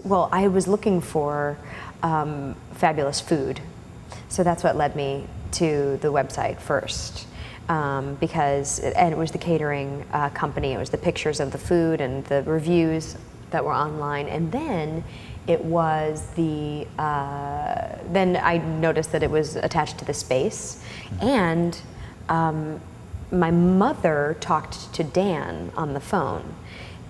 Well, I was looking for fabulous food, so that's what led me to the website first. And it was the catering company, it was the pictures of the food and the reviews that were online, and then it was then I noticed that it was attached to the space, and my mother talked to Dan on the phone,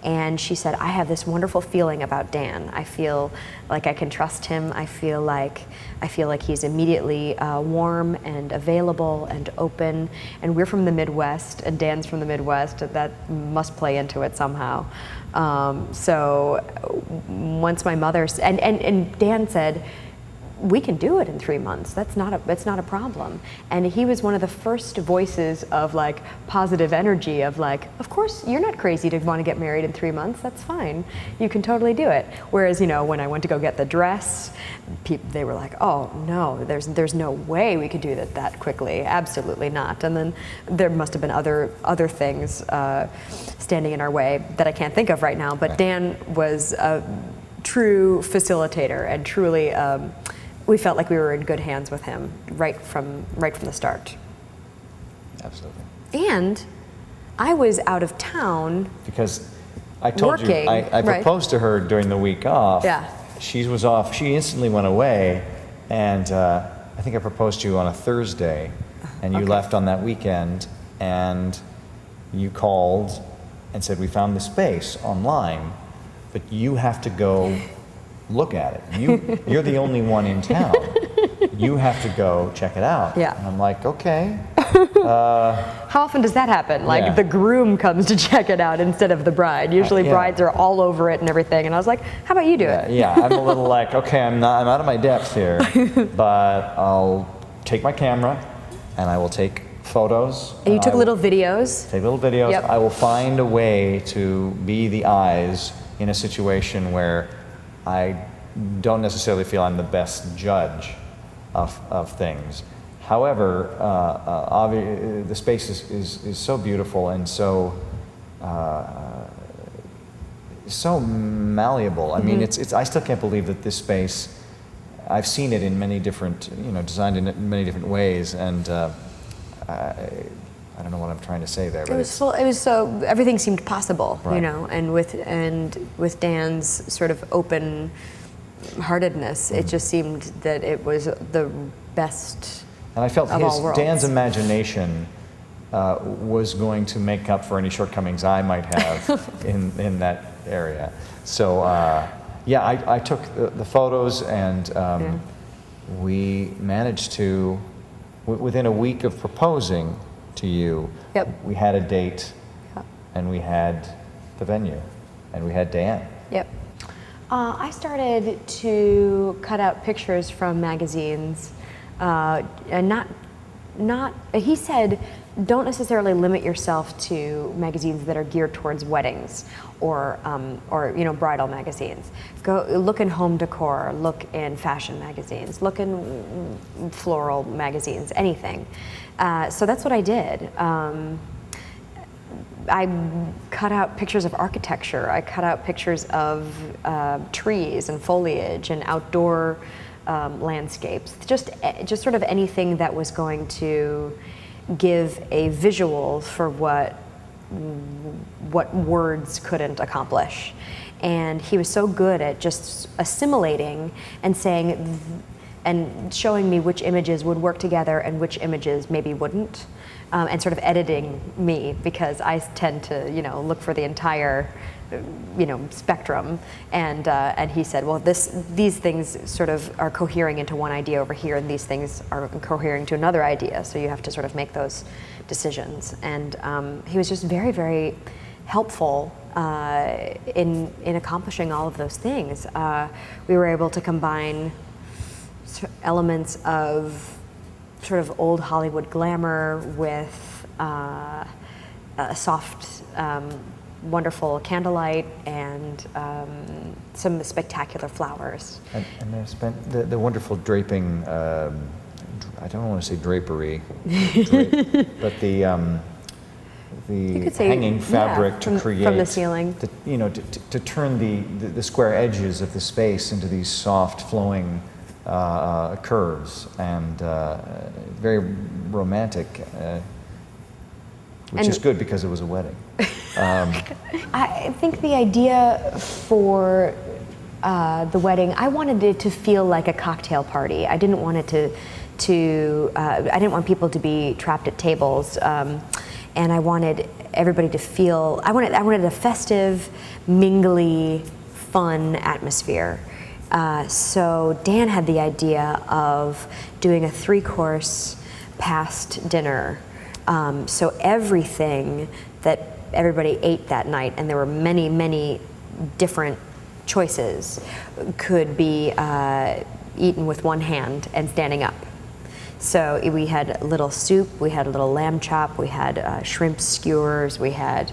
and she said, I have this wonderful feeling about Dan. I feel like I can trust him. I feel like he's immediately warm and available and open. And we're from the Midwest, and Dan's from the Midwest. That must play into it somehow. So once my mother, and Dan said, we can do it in 3 months. It's not a problem. And he was one of the first voices of like positive energy of like, of course, you're not crazy to want to get married in 3 months. That's fine. You can totally do it. Whereas, when I went to go get the dress, they were like, oh no, there's no way we could do that quickly. Absolutely not. And then there must have been other things standing in our way that I can't think of right now. But Dan was a true facilitator, and truly, we felt like we were in good hands with him right from the start. Absolutely. And I was out of town because I told working, you I proposed to her during the week off. Yeah. She was off. She instantly went away, and I think I proposed to you on a Thursday, and you left on that weekend, and you called and said, we found the space online, but you have to go look at it. You're the only one in town. You have to go check it out. Yeah. And I'm like, okay. How often does that happen? Like the groom comes to check it out instead of the bride. Usually brides are all over it and everything. And I was like, how about you do it? Yeah, I'm a little like, okay, I'm out of my depth here, but I'll take my camera and I will take photos. And you took little videos. Take little videos. Yep. I will find a way to be the eyes in a situation where I don't necessarily feel I'm the best judge of things. However, the space is so beautiful and so malleable. I mean, it's. I still can't believe that this space. I've seen it in many different, designed in many different ways, and I don't know what I'm trying to say there. But it was so everything seemed possible, right. and with Dan's sort of open heartedness, it just seemed that it was the best. And I felt of all worlds. Dan's imagination was going to make up for any shortcomings I might have in that area. So I took the photos, and we managed to, within a week of proposing to you, we had a date, and we had the venue, and we had Dan. Yep. I started to cut out pictures from magazines, and not. He said, don't necessarily limit yourself to magazines that are geared towards weddings or bridal magazines. Go look in home decor, look in fashion magazines, look in floral magazines, anything. So that's what I did. I cut out pictures of architecture. I cut out pictures of trees and foliage and outdoor landscapes. Just sort of anything that was going to give a visual for what words couldn't accomplish. And he was so good at just assimilating and saying and showing me which images would work together and which images maybe wouldn't. And sort of editing me, because I tend to, look for the entire, spectrum. And he said, well, these things sort of are cohering into one idea over here, and these things are cohering to another idea. So you have to sort of make those decisions. And he was just very, very helpful in accomplishing all of those things. We were able to combine elements of sort of old Hollywood glamour with a soft, wonderful candlelight and some spectacular flowers. And there's been the wonderful draping, I don't want to say drapery, but the You the could say, hanging fabric yeah, to create from the ceiling. to turn the square edges of the space into these soft flowing curves, and very romantic, which is good because it was a wedding. I think the idea for the wedding, I wanted it to feel like a cocktail party. I didn't want it I didn't want people to be trapped at tables, and I wanted everybody to feel. I wanted a festive, mingly, fun atmosphere. So Dan had the idea of doing a 3-course past dinner. So everything that everybody ate that night, and there were many, many different choices, could be eaten with one hand and standing up. So we had a little soup, we had a little lamb chop, we had shrimp skewers, we had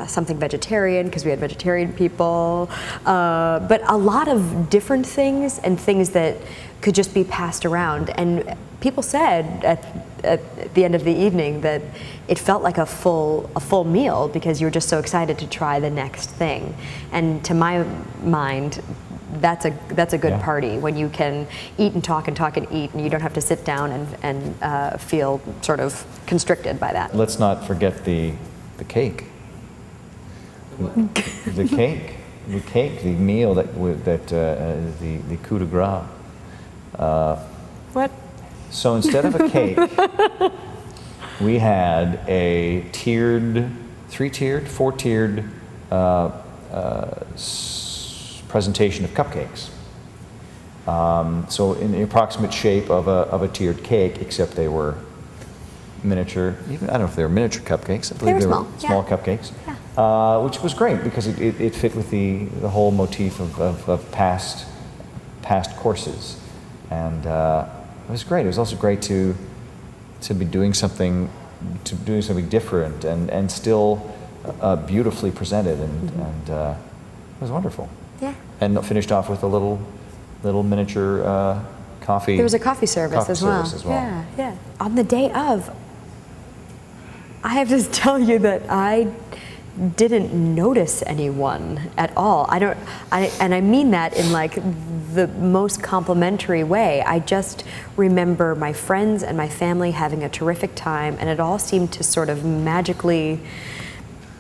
something vegetarian because we had vegetarian people, but a lot of different things and things that could just be passed around. And people said at the end of the evening that it felt like a full meal because you were just so excited to try the next thing. And to my mind, that's a good party, when you can eat and talk and eat, and you don't have to sit down and feel sort of constricted by that. Let's not forget the cake. The cake, the meal the coup de grace. What? So instead of a cake, we had a four-tiered presentation of cupcakes. So in the approximate shape of a tiered cake, except they were miniature. I don't know if they were miniature cupcakes. I believe they were small cupcakes. Yeah. Which was great because it fit with the whole motif of past courses, and it was great. It was also great to be doing something different and still beautifully presented, and it was wonderful. Yeah. And finished off with a little miniature coffee. There was a coffee service as well. Yeah, yeah. On the day of, I have to tell you that I didn't notice anyone at all. And I mean that in like the most complimentary way. I just remember my friends and my family having a terrific time, and it all seemed to sort of magically,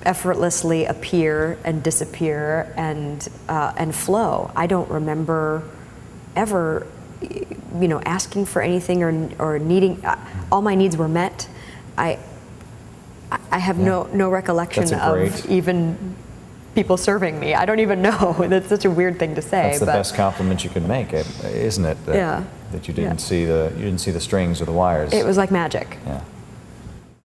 effortlessly appear and disappear and flow. I don't remember ever, asking for anything or needing. All my needs were met. I have no recollection of even people serving me. I don't even know. That's such a weird thing to say. That's the best compliment you can make, isn't it? That you didn't see the strings or the wires. It was like magic. Yeah.